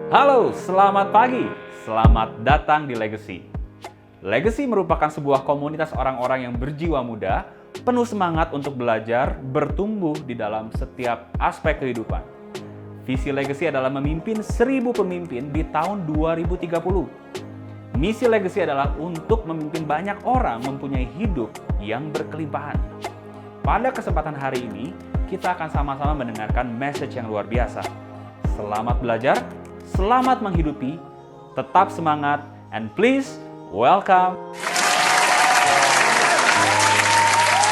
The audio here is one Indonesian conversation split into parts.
Halo, selamat pagi. Selamat datang di Legacy. Legacy merupakan sebuah komunitas orang-orang yang berjiwa muda, penuh semangat untuk belajar, bertumbuh di dalam setiap aspek kehidupan. Visi Legacy adalah memimpin 1000 pemimpin di tahun 2030. Misi Legacy adalah untuk memimpin banyak orang mempunyai hidup yang berkelimpahan. Pada kesempatan hari ini, kita akan sama-sama mendengarkan message yang luar biasa. Selamat belajar, selamat menghidupi, tetap semangat, and please welcome.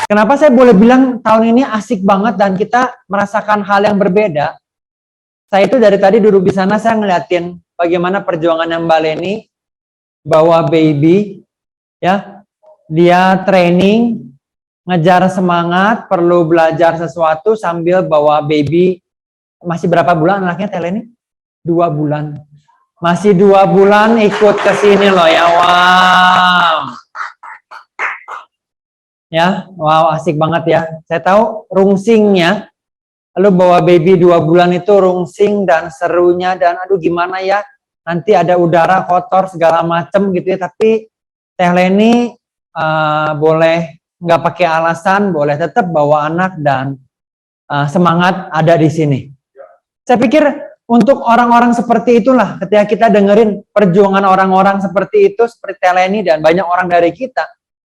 Kenapa saya boleh bilang tahun ini asik banget dan kita merasakan hal yang berbeda? Saya itu dari tadi duduk di sana, saya ngeliatin bagaimana perjuangan yang Mbak Leni bawa baby, ya, dia training, ngejar semangat, perlu belajar sesuatu sambil bawa baby. Masih berapa bulan anaknya Teh Leni? 2 bulan. Masih 2 bulan ikut ke sini loh ya. Wow. Ya, wow, asik banget ya. Saya tahu rungsingnya, lalu bawa baby 2 bulan itu rungsing dan serunya dan aduh gimana ya, nanti ada udara kotor segala macem gitu ya. Tapi Teh Leni boleh nggak pakai alasan, boleh tetap bawa anak dan semangat ada di sini. Saya pikir untuk orang-orang seperti itulah, ketika kita dengerin perjuangan orang-orang seperti itu, seperti Teh Leni dan banyak orang dari kita,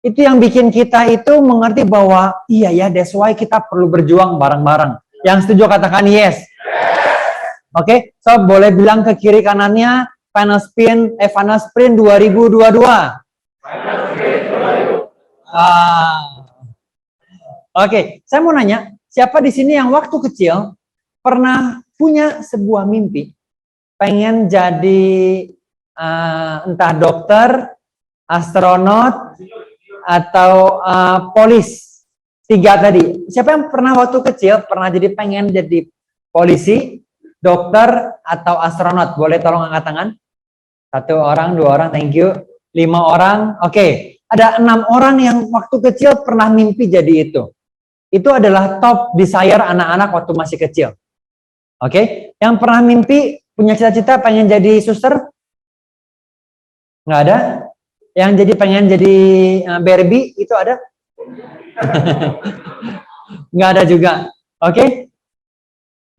itu yang bikin kita itu mengerti bahwa iya ya, that's why kita perlu berjuang bareng-bareng. Yang setuju katakan yes. Oke, so boleh bilang ke kiri kanannya, final sprint 2022. Oke, saya mau nanya, siapa di sini yang waktu kecil pernah punya sebuah mimpi, pengen jadi entah dokter, astronot, atau polis? 3 tadi. Siapa yang pernah waktu kecil pernah jadi pengen jadi polisi, dokter, atau astronot? Boleh tolong angkat tangan? 1 orang, 2 orang, thank you. 5 orang, oke. Ada 6 orang yang waktu kecil pernah mimpi jadi itu. Itu adalah top desire anak-anak waktu masih kecil. Oke, yang pernah mimpi punya cita-cita pengen jadi suster? Nggak ada? Yang jadi pengen jadi Barbie itu ada? Nggak ada juga. Oke,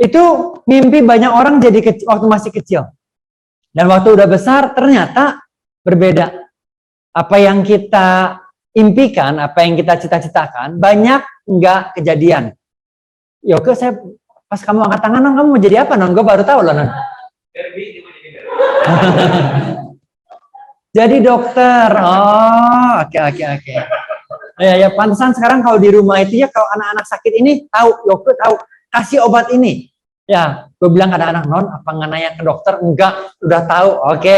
itu mimpi banyak orang jadi waktu masih kecil. Dan waktu udah besar ternyata berbeda. Apa yang kita impikan, apa yang kita cita-citakan, banyak nggak kejadian. Yoke, saya pas kamu angkat tangan, kamu mau jadi apa, non? Gue baru tahu loh, non. Jadi dokter. Oh, oke. Ya, pantesan sekarang kalau di rumah itu ya, kalau anak-anak sakit ini tahu, Yoke tahu, kasih obat ini. Ya, gue bilang ada anak non, apa nggak nanya ke dokter? Enggak, udah tahu. Oke.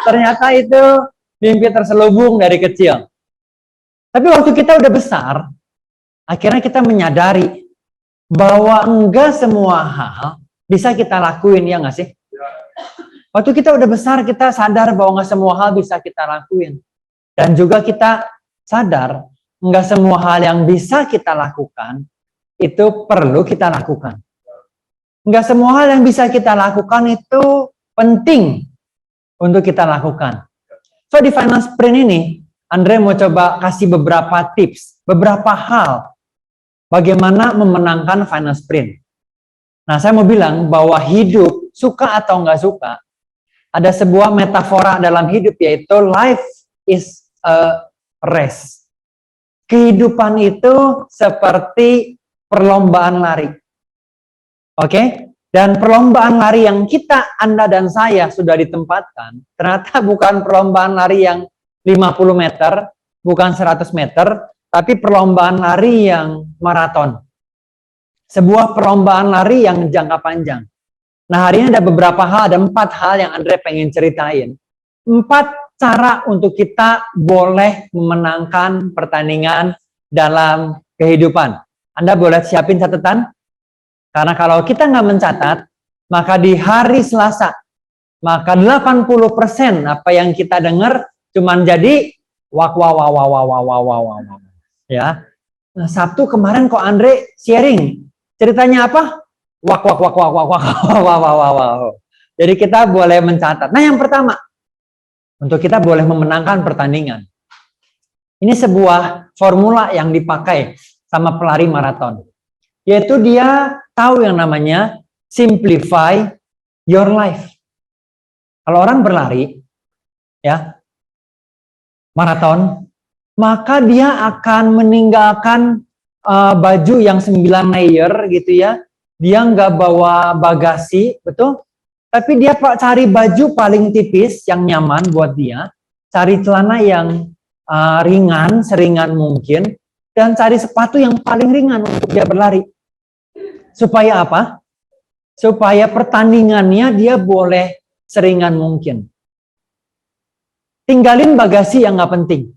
Ternyata itu mimpi terselubung dari kecil. Tapi waktu kita udah besar, akhirnya kita menyadari bahwa enggak semua hal bisa kita lakuin, ya nggak sih? Waktu kita udah besar, kita sadar bahwa nggak semua hal bisa kita lakuin. Dan juga kita sadar, nggak semua hal yang bisa kita lakukan, itu perlu kita lakukan. Nggak semua hal yang bisa kita lakukan itu penting untuk kita lakukan. So di final sprint ini, Andre mau coba kasih beberapa tips, beberapa hal bagaimana memenangkan final sprint. Nah, saya mau bilang bahwa hidup, suka atau nggak suka, ada sebuah metafora dalam hidup, yaitu life is a race. Kehidupan itu seperti perlombaan lari. Oke? Dan perlombaan lari yang Anda dan saya sudah ditempatkan, ternyata bukan perlombaan lari yang 50 meter, bukan 100 meter, tapi perlombaan lari yang maraton. Sebuah perlombaan lari yang jangka panjang. Nah, hari ini ada beberapa hal, ada 4 hal yang Andre pengen ceritain. 4 cara untuk kita boleh memenangkan pertandingan dalam kehidupan. Anda boleh siapin catatan? Karena kalau kita nggak mencatat, maka di hari Selasa, maka 80% apa yang kita dengar cuman jadi wak. Ya, nah, Sabtu kemarin kok Andre sharing ceritanya apa? Wak. Jadi kita boleh mencatat. Nah, yang pertama, untuk kita boleh memenangkan pertandingan. Ini sebuah formula yang dipakai sama pelari maraton. Yaitu dia tahu yang namanya simplify your life. Kalau orang berlari, ya, maraton, maka dia akan meninggalkan baju yang 9 layer gitu ya. Dia nggak bawa bagasi, betul? Tapi dia cari baju paling tipis yang nyaman buat dia, cari celana yang ringan, seringan mungkin, dan cari sepatu yang paling ringan untuk dia berlari. Supaya apa? Supaya pertandingannya dia boleh seringan mungkin. Tinggalin bagasi yang nggak penting.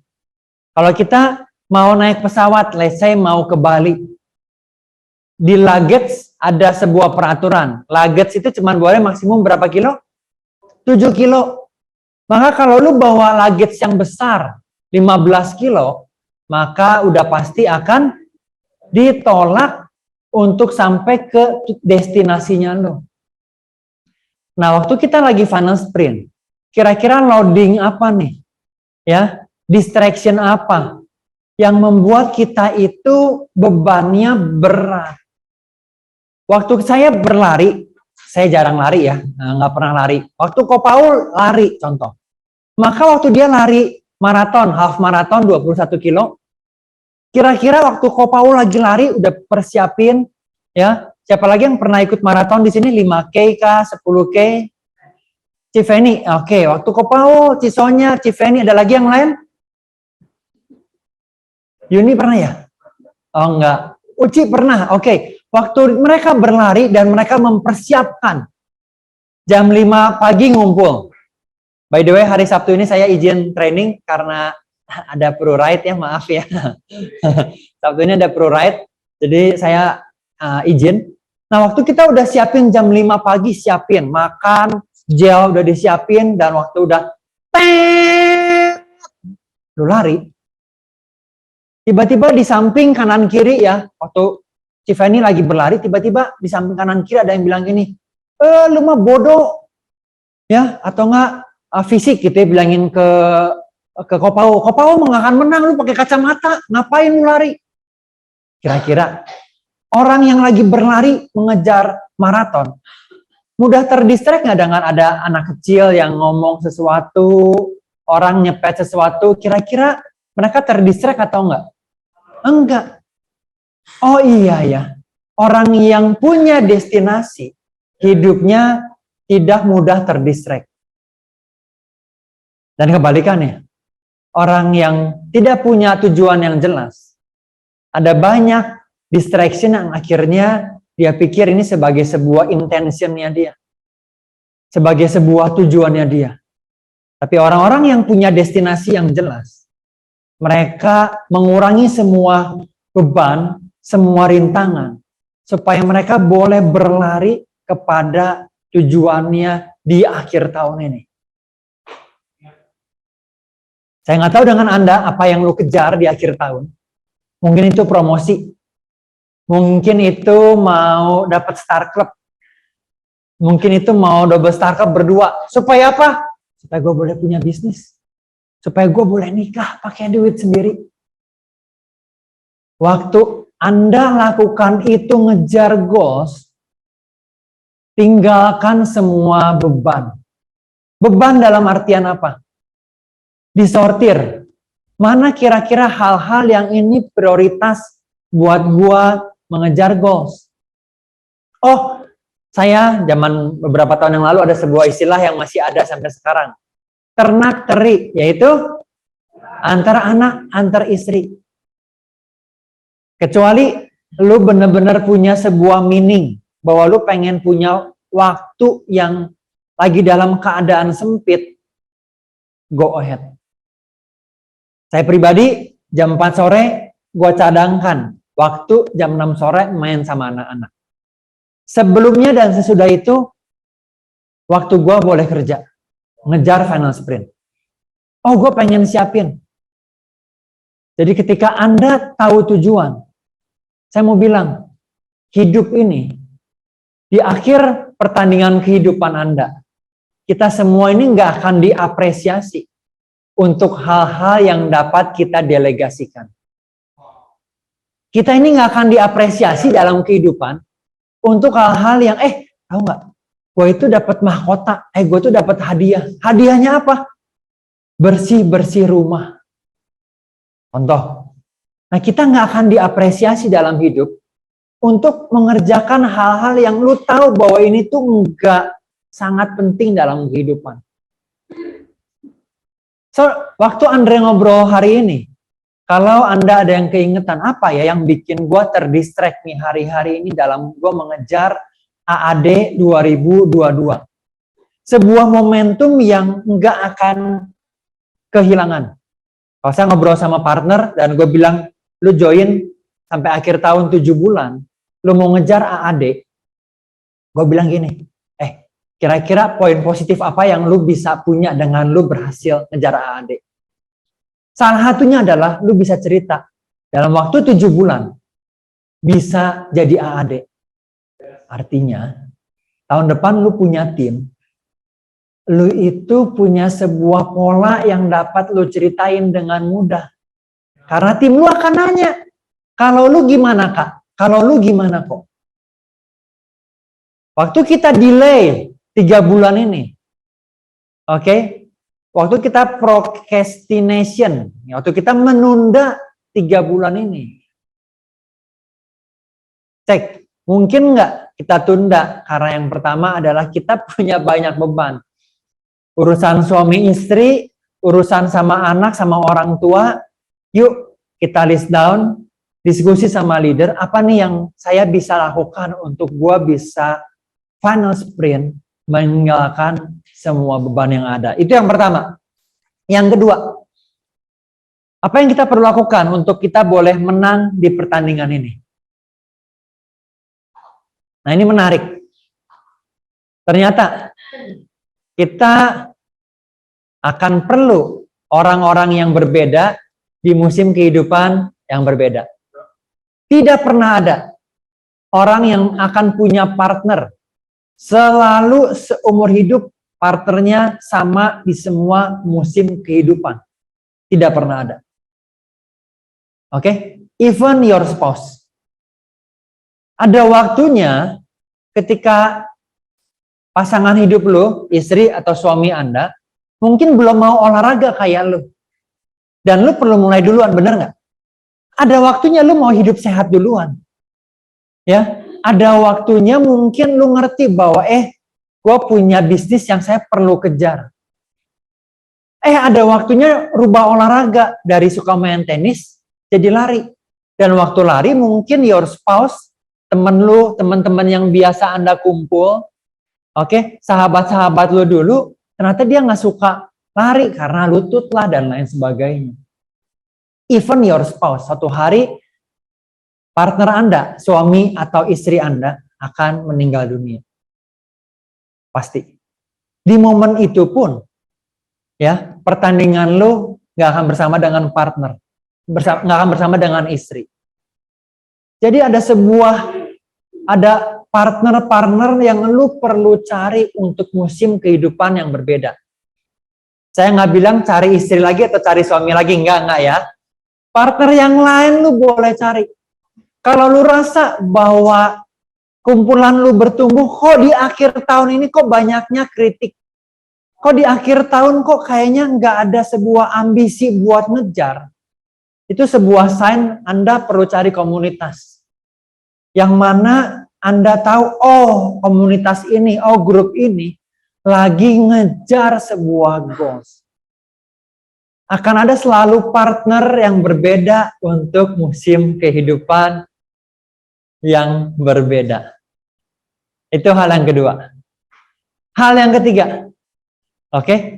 Kalau kita mau naik pesawat, let's say mau ke Bali, di luggage ada sebuah peraturan. Luggage itu cuma boleh maksimum berapa kilo? 7 kilo. Maka kalau lu bawa luggage yang besar, 15 kilo, maka udah pasti akan ditolak untuk sampai ke destinasinya lu. Nah, waktu kita lagi final sprint, kira-kira loading apa nih? Ya, distraction apa yang membuat kita itu bebannya berat? Waktu saya berlari, saya jarang lari ya, nggak pernah lari. Waktu Ko Paul lari, contoh. Maka waktu dia lari maraton, half maraton 21 kilo, kira-kira waktu Ko Paul lagi lari, udah persiapin, ya. Siapa lagi yang pernah ikut maraton di sini? 5K kah, 10K? Civeni, oke. Waktu Ko Paul, Cisonya, Civeni, ada lagi yang lain? Yuni pernah ya? Oh enggak. Uci pernah, oke. Waktu mereka berlari dan mereka mempersiapkan jam 5 pagi ngumpul. By the way, hari Sabtu ini saya izin training karena ada pro ride ya, maaf ya. Sabtu ini ada pro ride, jadi saya izin. Nah, waktu kita udah siapin jam 5 pagi, siapin makan, gel udah disiapin, dan waktu udah lu lari. Tiba-tiba di samping kanan kiri ya, waktu Civeni lagi berlari, tiba-tiba di samping kanan kiri ada yang bilang gini, lu mah bodoh, ya, atau enggak fisik gitu ya, bilangin ke Ko Paul. Ko Paul nggak akan menang, lu pakai kacamata, ngapain lu lari? Kira-kira orang yang lagi berlari mengejar maraton, mudah terdistract nggak dengan ada anak kecil yang ngomong sesuatu, orang nyepet sesuatu, kira-kira mereka terdistract atau enggak? Enggak. Oh iya ya, orang yang punya destinasi, hidupnya tidak mudah terdistract. Dan kebalikannya, orang yang tidak punya tujuan yang jelas, ada banyak distraction yang akhirnya dia pikir ini sebagai sebuah intentionnya dia, sebagai sebuah tujuannya dia. Tapi orang-orang yang punya destinasi yang jelas, mereka mengurangi semua beban, semua rintangan, supaya mereka boleh berlari kepada tujuannya di akhir tahun ini. Saya nggak tahu dengan Anda apa yang lu kejar di akhir tahun. Mungkin itu promosi. Mungkin itu mau dapat Star Club. Mungkin itu mau double Star Club berdua. Supaya apa? Supaya gue boleh punya bisnis. Supaya gue boleh nikah pakai duit sendiri. Waktu Anda lakukan itu ngejar goals, tinggalkan semua beban. Beban dalam artian apa? Disortir. Mana kira-kira hal-hal yang ini prioritas buat gua mengejar goals. Oh, saya zaman beberapa tahun yang lalu ada sebuah istilah yang masih ada sampai sekarang. Ternak teri, yaitu antara anak, antar istri. Kecuali lu benar-benar punya sebuah meaning, bahwa lu pengen punya waktu yang lagi dalam keadaan sempit, go ahead. Saya pribadi jam 4 sore gue cadangkan waktu jam 6 sore main sama anak-anak. Sebelumnya dan sesudah itu waktu gue boleh kerja, ngejar final sprint. Oh, gue pengen siapin. Jadi ketika Anda tahu tujuan, saya mau bilang, hidup ini di akhir pertandingan kehidupan Anda, kita semua ini nggak akan diapresiasi untuk hal-hal yang dapat kita delegasikan. Kita ini nggak akan diapresiasi dalam kehidupan untuk hal-hal yang, tahu nggak, gue itu dapat mahkota, gue itu dapat hadiah. Hadiahnya apa? Bersih-bersih rumah. Contoh. Nah, kita nggak akan diapresiasi dalam hidup untuk mengerjakan hal-hal yang lu tahu bahwa ini tuh nggak sangat penting dalam kehidupan. So, waktu Andre ngobrol hari ini, kalau Anda ada yang keingetan, apa ya yang bikin gue terdistract nih hari-hari ini dalam gue mengejar AAD 2022. Sebuah momentum yang nggak akan kehilangan. Kalau saya ngobrol sama partner dan gue bilang, lu join sampai akhir tahun 7 bulan, lu mau ngejar AAD, gue bilang gini, kira-kira poin positif apa yang lu bisa punya dengan lu berhasil ngejar AAD? Salah satunya adalah lu bisa cerita dalam waktu 7 bulan bisa jadi AAD. Artinya tahun depan lu punya tim, lu itu punya sebuah pola yang dapat lu ceritain dengan mudah. Karena tim lu akan nanya, kalau lu gimana kak? Kalau lu gimana kok? Waktu kita delay 3 bulan ini, oke? Waktu kita procrastination, waktu kita menunda 3 bulan ini, cek, mungkin nggak kita tunda? Karena yang pertama adalah kita punya banyak beban. Urusan suami istri, urusan sama anak, sama orang tua, yuk kita list down, diskusi sama leader, apa nih yang saya bisa lakukan untuk gua bisa final sprint, meninggalkan semua beban yang ada. Itu yang pertama. Yang kedua, apa yang kita perlu lakukan untuk kita boleh menang di pertandingan ini? Nah, ini menarik. Ternyata kita akan perlu orang-orang yang berbeda di musim kehidupan yang berbeda. Tidak pernah ada orang yang akan punya partner selalu seumur hidup, partnernya sama di semua musim kehidupan. Tidak pernah ada. Oke? Even your spouse. Ada waktunya ketika pasangan hidup lo, istri atau suami Anda, mungkin belum mau olahraga kayak lo. Dan lo perlu mulai duluan, bener nggak? Ada waktunya lo mau hidup sehat duluan. Ya, ada waktunya mungkin lo ngerti bahwa gue punya bisnis yang saya perlu kejar. Ada waktunya rubah olahraga dari suka main tenis jadi lari. Dan waktu lari mungkin your spouse, temen lu, teman-teman yang biasa Anda kumpul, sahabat-sahabat lu dulu, ternyata dia nggak suka lari karena lutut lah dan lain sebagainya. Even your spouse, satu hari partner Anda, suami atau istri Anda akan meninggal dunia. Pasti. Di momen itu pun, ya, pertandingan lu nggak akan bersama dengan partner, nggak akan bersama dengan istri. Jadi ada partner-partner yang lu perlu cari untuk musim kehidupan yang berbeda. Saya nggak bilang cari istri lagi atau cari suami lagi, enggak ya. Partner yang lain lu boleh cari. Kalau lu rasa bahwa kumpulan lu bertumbuh, kok di akhir tahun ini kok banyaknya kritik. Kok di akhir tahun kok kayaknya nggak ada sebuah ambisi buat ngejar. Itu sebuah sign Anda perlu cari komunitas. Yang mana Anda tahu, komunitas ini, grup ini lagi ngejar sebuah goals. Akan ada selalu partner yang berbeda untuk musim kehidupan yang berbeda. Itu hal yang kedua. Hal yang ketiga.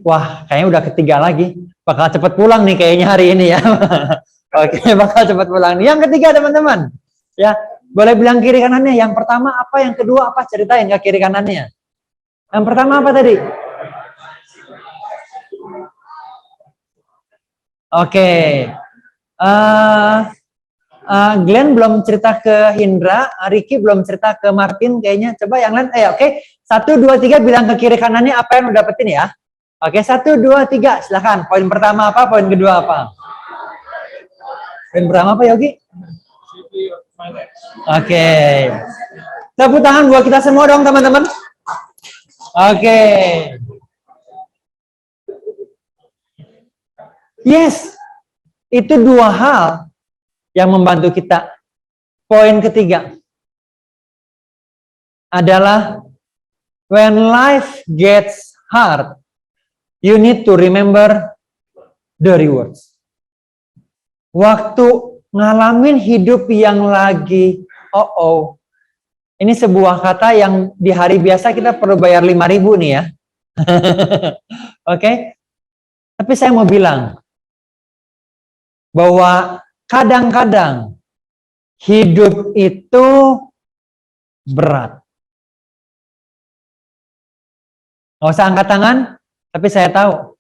Wah, kayaknya udah ketiga lagi. Bakal cepat pulang nih kayaknya hari ini ya. Bakal cepat pulang. Yang ketiga teman-teman. Ya, boleh bilang kiri kanannya. Yang pertama apa, yang kedua apa, ceritain ke kiri kanannya. Yang pertama apa tadi? Glenn belum cerita ke Hindra, Ricky belum cerita ke Martin kayaknya. Coba yang lain, 1, 2, 3 bilang ke kiri kanannya apa yang lo dapetin ya. Oke, 1, 2, 3. Silakan. Poin pertama apa? Poin kedua apa? Poin pertama apa, Yogi? Oke. Tepuk tangan buat kita semua dong, teman-teman. Oke. Yes. Itu 2 hal yang membantu kita. Poin ketiga adalah when life gets hard, you need to remember the rewards. Waktu ngalamin hidup yang lagi ini sebuah kata yang di hari biasa kita perlu bayar 5.000 nih ya. Oke? Tapi saya mau bilang bahwa kadang-kadang hidup itu berat. Nggak usah angkat tangan, tapi saya tahu.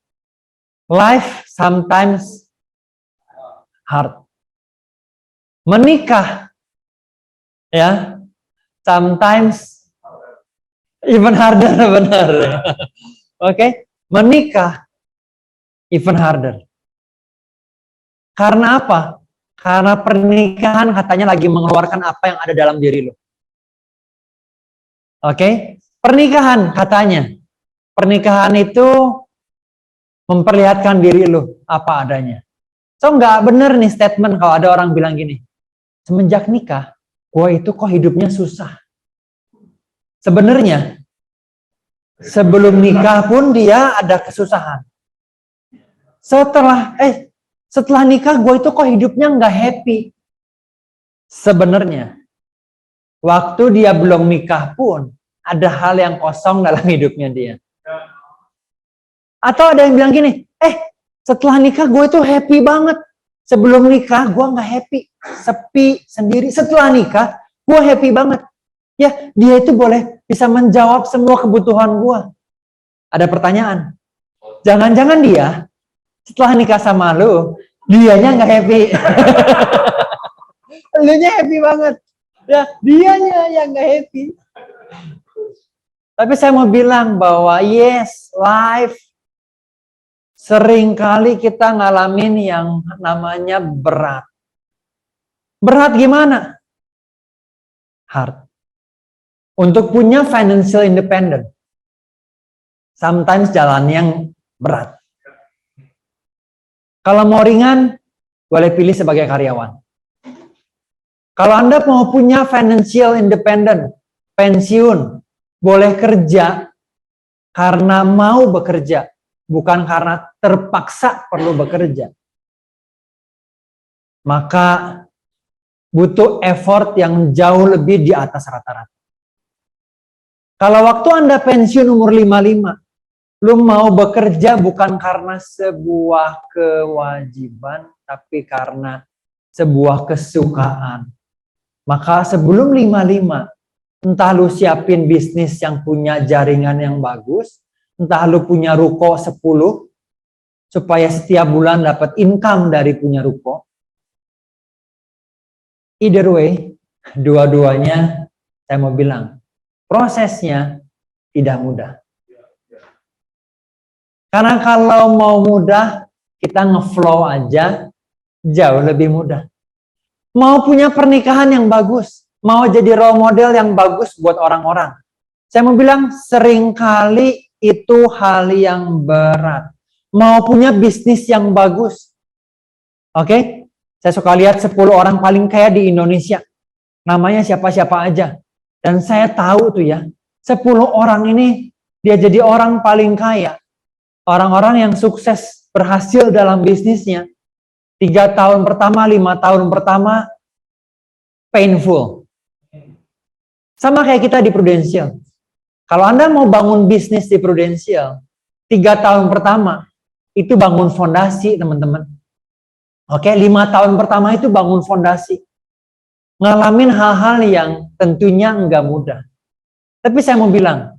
Life sometimes hard. Menikah, ya, sometimes even harder, benar. Oke? Menikah even harder. Karena apa? Karena pernikahan katanya lagi mengeluarkan apa yang ada dalam diri lo. Oke? Pernikahan katanya. Pernikahan itu memperlihatkan diri lo apa adanya. So nggak bener nih statement kalau ada orang bilang gini, semenjak nikah, gue itu kok hidupnya susah. Sebenarnya sebelum nikah pun dia ada kesusahan. Setelah nikah gue itu kok hidupnya nggak happy. Sebenarnya waktu dia belum nikah pun ada hal yang kosong dalam hidupnya dia. Atau ada yang bilang gini, setelah nikah gue tuh happy banget. Sebelum nikah gue nggak happy, sepi sendiri. Setelah nikah gue happy banget. Ya, dia itu boleh bisa menjawab semua kebutuhan gue. Ada pertanyaan, jangan-jangan dia setelah nikah sama lu, dianya nggak happy. Elunya happy banget. Ya, dianya yang nggak happy. Tapi saya mau bilang bahwa yes, life seringkali kita ngalamin yang namanya berat. Berat gimana? Hard. Untuk punya financial independent, sometimes jalan yang berat. Kalau mau ringan, boleh pilih sebagai karyawan. Kalau Anda mau punya financial independent, pensiun, boleh kerja karena mau bekerja, bukan karena terpaksa perlu bekerja. Maka butuh effort yang jauh lebih di atas rata-rata. Kalau waktu Anda pensiun umur 55, lu mau bekerja bukan karena sebuah kewajiban, tapi karena sebuah kesukaan. Maka sebelum 55, entah lu siapin bisnis yang punya jaringan yang bagus, entah lu punya ruko 10, supaya setiap bulan dapat income dari punya ruko. Either way, dua-duanya saya mau bilang, prosesnya tidak mudah. Karena kalau mau mudah, kita ngeflow aja jauh lebih mudah. Mau punya pernikahan yang bagus, mau jadi role model yang bagus buat orang-orang. Saya mau bilang seringkali itu hal yang berat. Mau punya bisnis yang bagus. Oke? Saya suka lihat 10 orang paling kaya di Indonesia. Namanya siapa-siapa aja. Dan saya tahu tuh ya, 10 orang ini dia jadi orang paling kaya. Orang-orang yang sukses berhasil dalam bisnisnya. 3 tahun pertama, 5 tahun pertama, painful. Sama kayak kita di Prudential. Kalau Anda mau bangun bisnis di Prudential, 3 tahun pertama, itu bangun fondasi, teman-teman. Oke, 5 tahun pertama itu bangun fondasi. Ngalamin hal-hal yang tentunya enggak mudah. Tapi saya mau bilang,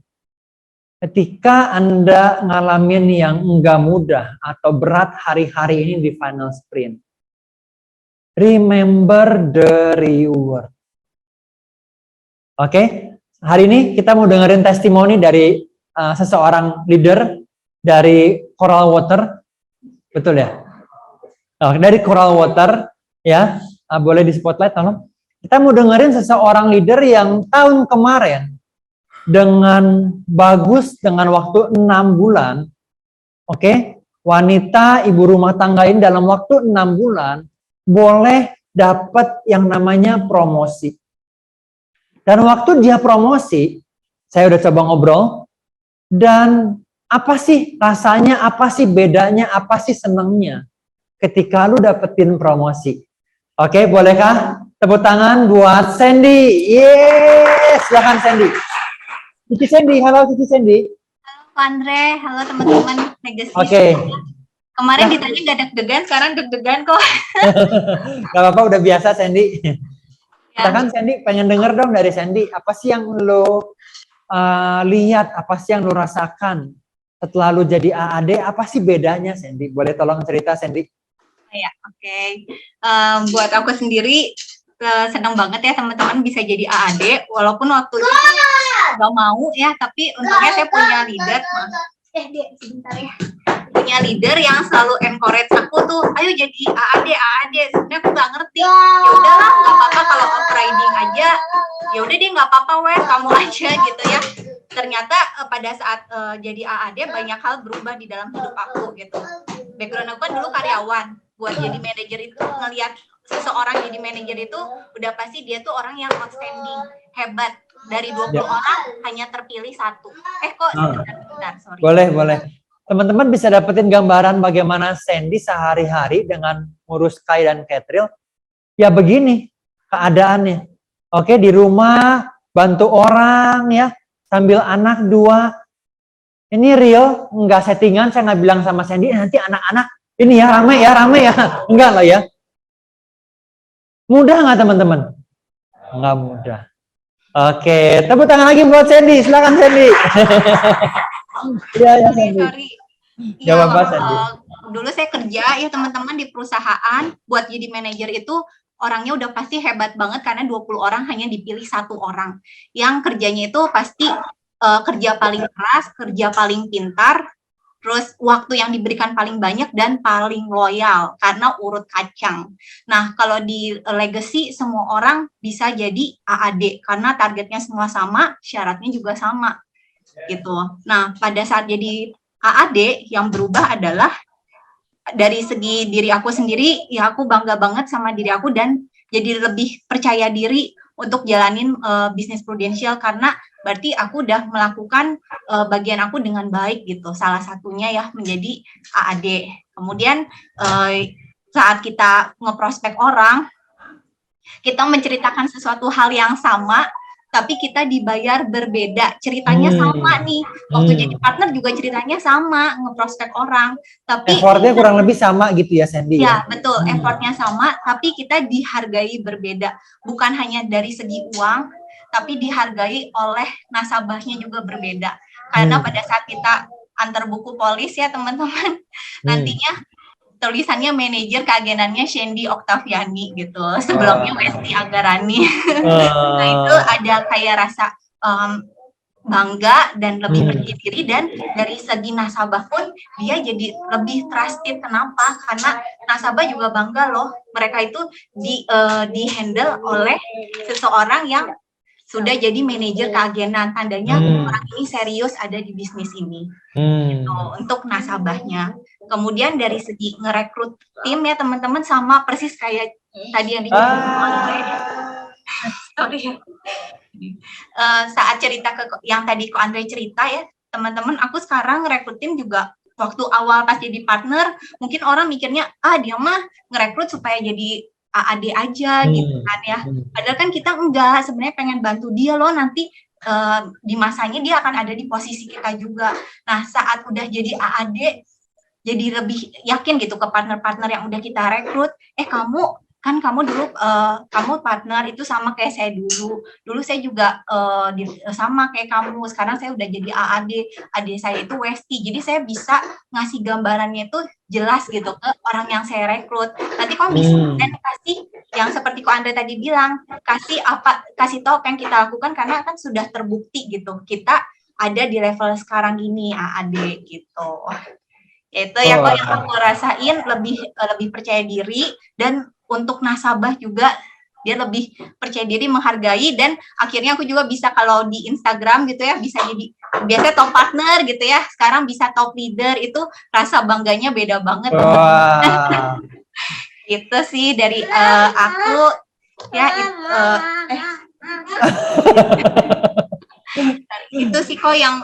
ketika Anda ngalamin yang enggak mudah atau berat hari-hari ini di final sprint, remember the reward. Oke? hari ini kita mau dengerin testimoni dari seseorang leader dari Coral Water, betul ya? Dari Coral Water, ya, boleh di spotlight tolong. Kita mau dengerin seseorang leader yang tahun kemarin dengan bagus, dengan waktu 6 bulan, oke, wanita ibu rumah tangga ini dalam waktu 6 bulan boleh dapat yang namanya promosi. Dan waktu dia promosi, saya udah coba ngobrol, dan apa sih rasanya, apa sih bedanya, apa sih senangnya ketika lu dapetin promosi. Oke, bolehkah tepuk tangan buat Sandy? Yes, silakan Sandy. Cici Sandy, halo Cici Sandy. Halo Andre, halo teman-teman Legacy. Oke. Kemarin ditanya gak deg-degan, sekarang deg-degan kok. Gak apa-apa, udah biasa Sandy. Ya. Kan Sandy pengen denger dong dari Sandy, apa sih yang lo lihat, apa sih yang lo rasakan setelah lo jadi AAD, apa sih bedanya Sandy? Boleh tolong cerita Sandy? Ya, oke. Buat aku sendiri senang banget ya teman-teman bisa jadi AAD, walaupun waktu itu gak mau ya, tapi untungnya saya punya leader. Dia sebentar ya. Punya leader yang selalu encourage aku tuh, ayo jadi AAD. Sebenarnya aku nggak ngerti. Ya udahlah, nggak apa-apa kalau upgrading aja. Ya udah deh, nggak apa-apa wes, kamu aja gitu ya. Ternyata pada saat jadi AAD banyak hal berubah di dalam hidup aku gitu. Background aku kan dulu karyawan. Buat jadi manajer itu ngelihat seseorang jadi manajer itu udah pasti dia tuh orang yang outstanding, hebat. Dari 20 orang hanya terpilih 1. Sebentar, sorry. Boleh. Teman-teman bisa dapetin gambaran bagaimana Sandy sehari-hari dengan ngurus Kai dan Catril. Ya begini keadaannya. Oke, di rumah bantu orang ya, sambil anak 2. Ini real, nggak settingan. Saya nggak bilang sama Sandy nanti anak-anak ini ya rame ya. Enggak lah ya. Mudah nggak teman-teman? Nggak mudah. Oke, tepuk tangan lagi buat Sandy. Silakan Sandy. Iya Sandy. Sorry. Jawab apa Sandy? Dulu saya kerja ya teman-teman di perusahaan, buat jadi manajer itu orangnya udah pasti hebat banget karena 20 orang hanya dipilih 1 orang. Yang kerjanya itu pasti kerja paling keras, kerja paling pintar, terus waktu yang diberikan paling banyak dan paling loyal karena urut kacang. Nah, kalau di Legacy semua orang bisa jadi AAD karena targetnya semua sama, syaratnya juga sama gitu. Nah, pada saat jadi AAD yang berubah adalah dari segi diri aku sendiri, ya aku bangga banget sama diri aku dan jadi lebih percaya diri untuk jalanin bisnis prudensial karena berarti aku udah melakukan bagian aku dengan baik gitu. Salah satunya ya menjadi AAD. Kemudian saat kita ngeprospek orang, kita menceritakan sesuatu hal yang sama, tapi kita dibayar berbeda. Ceritanya sama nih. Waktu jadi partner juga ceritanya sama, ngeprospek orang. Tapi effortnya kurang lebih sama gitu ya Sandy? Ya, betul. Effortnya sama, tapi kita dihargai berbeda. Bukan hanya dari segi uang, tapi dihargai oleh nasabahnya juga berbeda. Karena pada saat kita antar buku polis ya teman-teman, nantinya tulisannya manajer keagenannya Sandy Oktaviani gitu. Sebelumnya Westi Agarani. Nah itu ada kayak rasa bangga dan lebih percaya diri, dan dari segi nasabah pun dia jadi lebih trusted. Kenapa? Karena nasabah juga bangga loh, mereka itu di handle oleh seseorang yang sudah jadi manajer keagenan, tandanya orang ini serius ada di bisnis ini gitu, untuk nasabahnya. Kemudian dari segi ngerekrut tim ya teman-teman sama persis kayak tadi yang saat cerita ke yang tadi Ko Andre cerita ya teman-teman, aku sekarang ngerekrut tim juga. Waktu awal pas jadi partner mungkin orang mikirnya dia mah ngerekrut supaya jadi AAD aja gitu kan ya, padahal kan kita enggak, sebenarnya pengen bantu dia loh nanti di masanya dia akan ada di posisi kita juga. Nah saat udah jadi AAD jadi lebih yakin gitu ke partner-partner yang udah kita rekrut, kamu kan kamu dulu kamu partner itu sama kayak saya dulu saya juga sama kayak kamu, sekarang saya udah jadi adik saya itu Westi, jadi saya bisa ngasih gambarannya itu jelas gitu ke orang yang saya rekrut. Nanti kamu bisa dan kasih yang seperti kok Anda tadi bilang, kasih tahu apa yang kita lakukan, karena kan sudah terbukti gitu kita ada di level sekarang ini AAD gitu. Itu ya kok yang aku rasain, lebih percaya diri, dan untuk nasabah juga dia lebih percaya diri, menghargai, dan akhirnya aku juga bisa kalau di Instagram gitu ya, bisa jadi biasanya top partner gitu ya, sekarang bisa top leader, itu rasa bangganya beda banget. Itu sih dari aku ya. Itu sih kok yang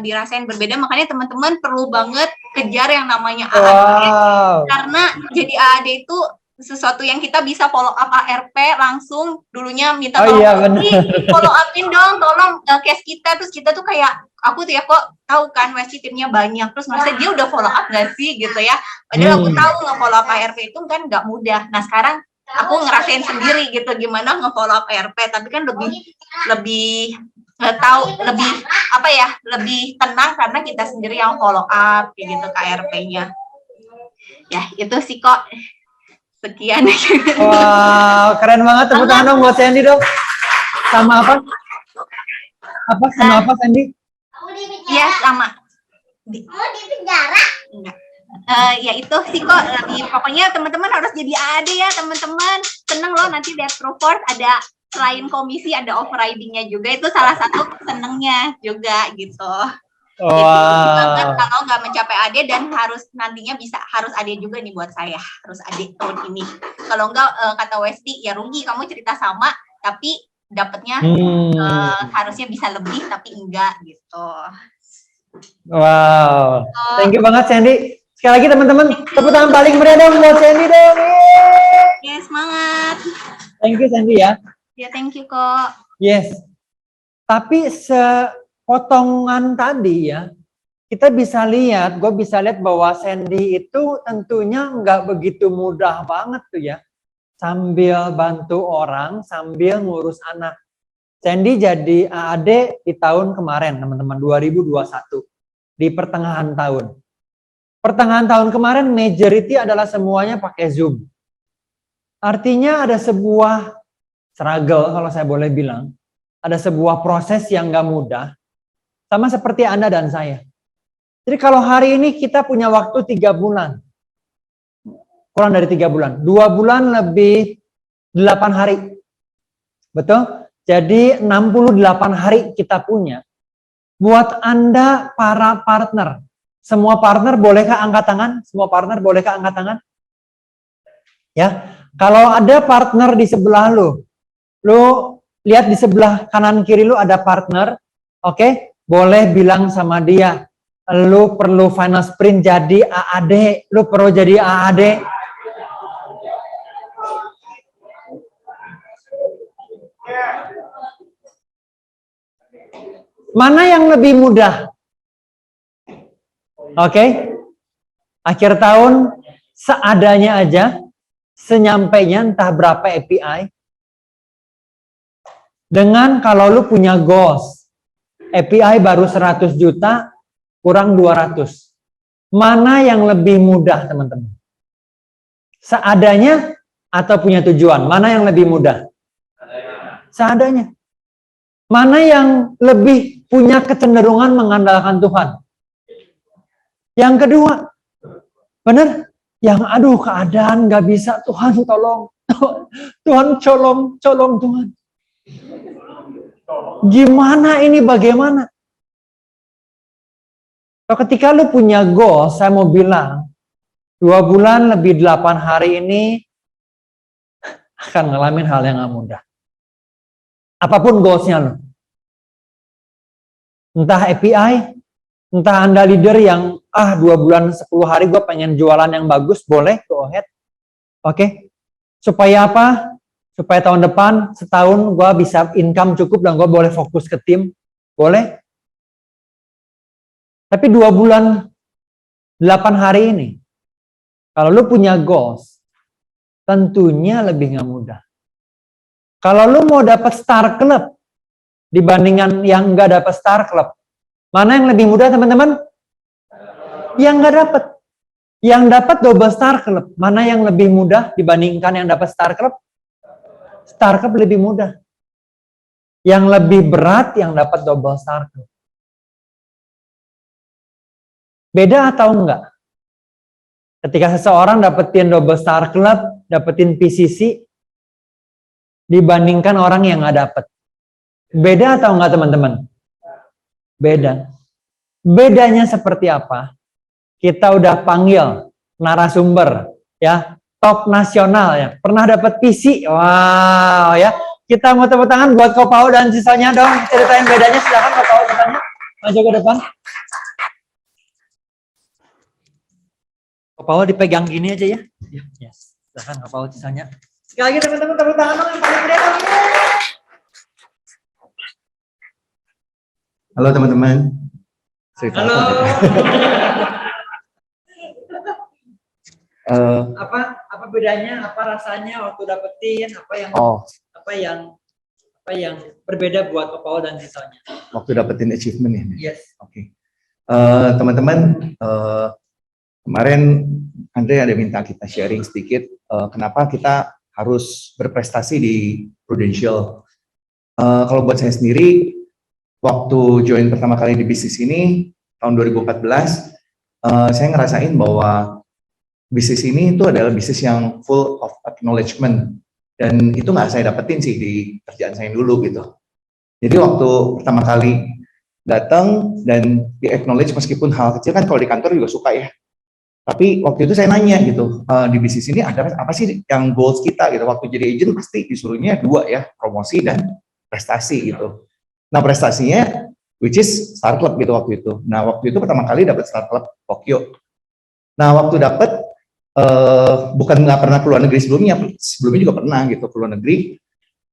dirasain berbeda, makanya teman-teman perlu banget kejar yang namanya AAD, karena jadi AAD itu sesuatu yang kita bisa follow up ARP langsung, dulunya minta tolong, follow upin dong, tolong case kita, terus kita tuh kayak, aku tuh ya kok tahu kan Westi timnya banyak, terus masa dia udah follow up gak sih gitu ya, padahal aku tahu nge-follow up ARP itu kan gak mudah. Nah sekarang aku ngerasain sendiri gitu gimana nge-follow up ARP, tapi kan lebih tahu, lebih apa ya, lebih tenang karena kita sendiri yang follow up kayak gitu KRP-nya. Ya itu sih kok. Sekian. Wow, keren banget, tepuk tangan dong buat Sandy dong. Sama apa? Sama apa Sandy? Iya sama. Di penjara? Enggak. Ya itu sih kok, lebih pokoknya teman-teman harus jadi AD ya teman-teman. Seneng loh nanti lihat Proforce ada selain komisi ada overriding-nya juga, itu salah satu senengnya juga gitu. Jadi kalau nggak mencapai AD dan nantinya harus AD juga nih buat saya, harus AD tahun ini. Kalau nggak kata Westi ya rugi, kamu cerita sama tapi dapatnya harusnya bisa lebih tapi enggak gitu. Wow, thank you banget Sandy. Sekali lagi teman-teman, tepuk tangan paling meriah dong buat Sandy dong. Yes, semangat. Thank you Sandy ya. Ya, thank you kok. Yes. Tapi potongan tadi ya, kita bisa lihat, gue bisa lihat bahwa Sandy itu tentunya nggak begitu mudah banget tuh ya. Sambil bantu orang, sambil ngurus anak. Sandy jadi AAD di tahun kemarin, teman-teman, 2021. Di pertengahan tahun. Pertengahan tahun kemarin, majority adalah semuanya pakai Zoom. Artinya ada sebuah struggle, kalau saya boleh bilang. Ada sebuah proses yang nggak mudah. Sama seperti Anda dan saya. Jadi kalau hari ini kita punya waktu 3 bulan. Kurang dari 3 bulan. 2 bulan lebih 8 hari. Betul? Jadi 68 hari kita punya. Buat Anda para partner. Semua partner bolehkah angkat tangan? Semua partner bolehkah angkat tangan? Ya. Kalau ada partner di sebelah lu lihat di sebelah kanan kiri lu ada partner. Oke? Boleh bilang sama dia, lu perlu final sprint jadi AAD, lu perlu jadi AAD. Mana yang lebih mudah? Oke? Akhir tahun seadanya aja, senyampainya entah berapa API. Dengan kalau lu punya goals, API baru 100 juta, kurang 200. Mana yang lebih mudah, teman-teman? Seadanya atau punya tujuan? Mana yang lebih mudah? Seadanya. Mana yang lebih punya kecenderungan mengandalkan Tuhan? Yang kedua, benar? Yang aduh keadaan nggak bisa, Tuhan tolong. Tuhan colong Tuhan. Gimana ini, bagaimana? Ketika lu punya goal, saya mau bilang, 2 bulan lebih 8 hari ini akan ngalamin hal yang gak mudah. Apapun goalsnya lu. Entah API, entah Anda leader yang 2 bulan 10 hari gue pengen jualan yang bagus, boleh, go ahead. Oke. Supaya apa? Supaya tahun depan, setahun gue bisa income cukup dan gue boleh fokus ke tim. Boleh. Tapi 2 bulan 8 hari ini, kalau lu punya goals, tentunya lebih nggak mudah. Kalau lu mau dapat Star Club dibandingkan yang nggak dapat Star Club, mana yang lebih mudah teman-teman? Yang nggak dapat. Yang dapat double Star Club, mana yang lebih mudah dibandingkan yang dapat Star Club? Star Club lebih mudah. Yang lebih berat yang dapat double Star Club. Beda atau enggak? Ketika seseorang dapetin double Star Club, dapetin PCC, dibandingkan orang yang nggak dapet. Beda atau enggak teman-teman? Beda. Bedanya seperti apa? Kita udah panggil narasumber, ya, top nasional ya, pernah dapat PC, wow ya. Kita mau tepuk tangan buat Ko Pao dan sisanya dong, ceritain bedanya, silakan Ko Pao bertanya, maju ke depan. Ko Pao dipegang gini aja ya. Ya, silakan Ko Pao sisanya. Sekali lagi teman-teman tepuk tangan dong yang paling gede dong. Halo teman-teman. Halo. Apa bedanya? Apa rasanya waktu dapetin? Apa yang berbeda buat Ko Pao dan sisanya? Waktu dapetin achievement ya. Yes. Oke. Teman-teman, kemarin Andre ada minta kita sharing sedikit kenapa kita harus berprestasi di Prudential. Kalau buat saya sendiri, waktu join pertama kali di bisnis ini tahun 2014, saya ngerasain bahwa bisnis ini itu adalah bisnis yang full of acknowledgement, dan itu nggak saya dapetin sih di kerjaan saya dulu gitu. Jadi waktu pertama kali datang dan di acknowledge meskipun hal kecil, kan kalau di kantor juga suka ya. Tapi waktu itu saya nanya gitu, di bisnis ini ada apa sih yang goals kita gitu. Waktu jadi agent pasti disuruhnya dua ya, promosi dan prestasi gitu. Nah prestasinya which is Star Club gitu waktu itu. Nah waktu itu pertama kali dapat Star Club Tokyo. Nah waktu dapat bukan nggak pernah keluar negeri sebelumnya juga pernah gitu keluar negeri.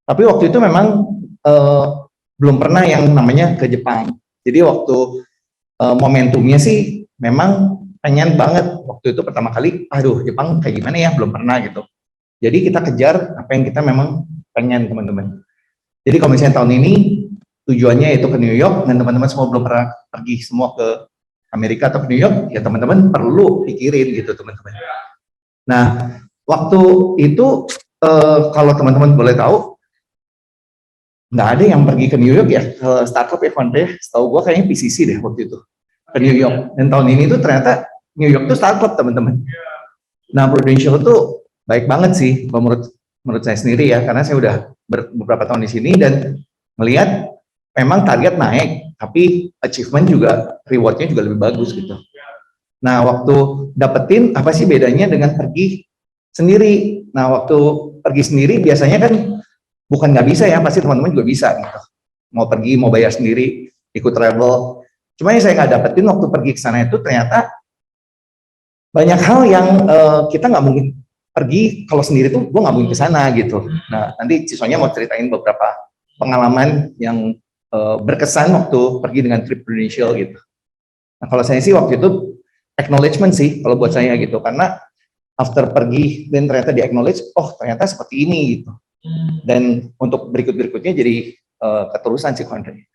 Tapi waktu itu memang belum pernah yang namanya ke Jepang. Jadi waktu momentumnya sih memang pengen banget waktu itu pertama kali. Aduh Jepang kayak gimana ya, belum pernah gitu. Jadi kita kejar apa yang kita memang pengen teman-teman. Jadi kalau misalnya tahun ini tujuannya itu ke New York dan teman-teman semua belum pernah pergi semua ke Amerika atau ke New York, ya teman-teman perlu pikirin gitu teman-teman. Nah, waktu itu kalau teman-teman boleh tahu, nggak ada yang pergi ke New York ya, ke startup ya, setahu gua kayaknya PCC deh waktu itu, ke New York. Dan tahun ini tuh ternyata New York tuh startup teman-teman. Nah, Prudential tuh baik banget sih, menurut saya sendiri ya, karena saya udah beberapa tahun di sini dan melihat memang target naik, tapi achievement juga, rewardnya juga lebih bagus gitu. Nah, waktu dapetin apa sih bedanya dengan pergi sendiri? Nah, waktu pergi sendiri biasanya kan bukan nggak bisa ya, pasti teman-teman juga bisa gitu. Mau pergi, mau bayar sendiri, ikut travel. Cuma yang saya nggak dapetin waktu pergi ke sana itu ternyata banyak hal yang kita nggak mungkin pergi kalau sendiri tuh, gue nggak mungkin ke sana gitu. Nah, nanti siswanya mau ceritain beberapa pengalaman yang berkesan waktu pergi dengan trip Prudential gitu. Nah, kalau saya sih waktu itu acknowledgement sih kalau buat saya gitu, karena after pergi dan ternyata di acknowledge, oh ternyata seperti ini gitu. Dan untuk berikutnya jadi keterusan sih Andre.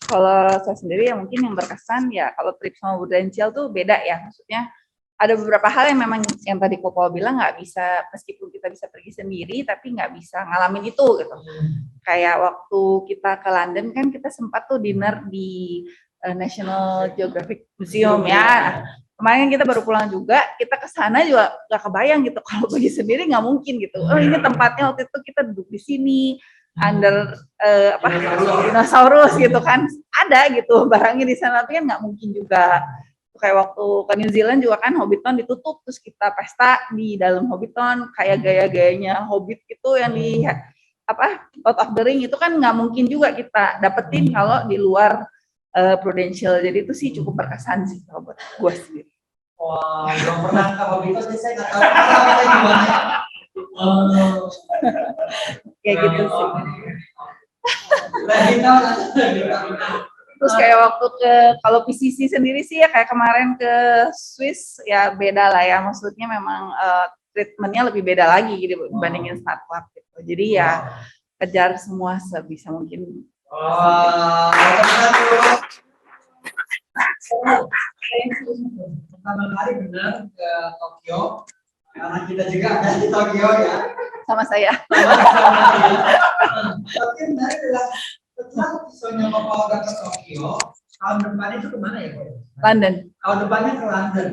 Kalau saya sendiri ya mungkin yang berkesan ya kalau trip sama Prudential tuh beda ya, maksudnya ada beberapa hal yang memang yang tadi Ko Pao bilang nggak bisa, meskipun kita bisa pergi sendiri tapi nggak bisa ngalamin itu gitu. Kayak waktu kita ke London kan kita sempat tuh dinner di National Geographic Museum ya. Kemarin kita baru pulang juga, kita ke sana juga nggak kebayang gitu kalau pergi sendiri nggak mungkin gitu. Oh ini tempatnya waktu itu kita duduk di sini under dinosaurus gitu kan, ada gitu barangnya di sana, tapi kan nggak mungkin juga. Kayak waktu ke New Zealand juga kan Hobbiton ditutup, terus kita pesta di dalam Hobbiton kayak gaya-gayanya Hobbit gitu yang di Lord of the Ring, itu kan nggak mungkin juga kita dapetin kalau di luar Prudential. Jadi itu sih cukup berkesan sih kalau buat gue sendiri. Wah, belum pernah ke Hobbiton sih, saya nggak tahu rasanya gimana. Kayak gitu sih. Terus kayak waktu kalau PCC sendiri sih ya kayak kemarin ke Swiss ya beda lah ya, maksudnya memang treatmentnya lebih beda lagi gitu dibandingin Start Club gitu. Jadi ya kejar semua sebisa mungkin. Pertama kali benar ke Tokyo, karena kita juga ada di Tokyo ya. Sama saya. Tapi menarik adalah setelah Sonya Papa udah ke Tokyo, tahun depannya itu kemana ya? London. Tahun depannya ke London.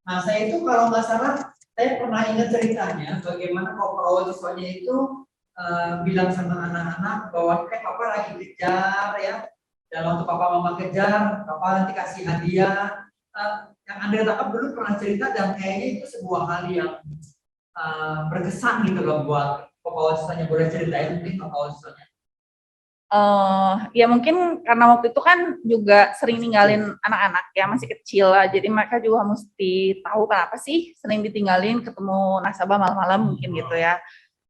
Nah, saya itu kalau nggak salah, saya pernah ingat ceritanya bagaimana Papa Sonya itu bilang sama anak-anak bahwa Papa lagi kejar ya. Dan waktu Papa Mama kejar, Papa nanti kasih hadiah. Yang Anda tangkap dulu pernah cerita dan kayaknya itu sebuah hal yang berkesan gitu loh buat Papa Sonya. Boleh ceritain mungkin Papa Sonya? Ya mungkin karena waktu itu kan juga sering ninggalin anak-anak ya masih kecil lah, jadi mereka juga mesti tahu kenapa sih sering ditinggalin ketemu nasabah malam-malam mungkin gitu ya.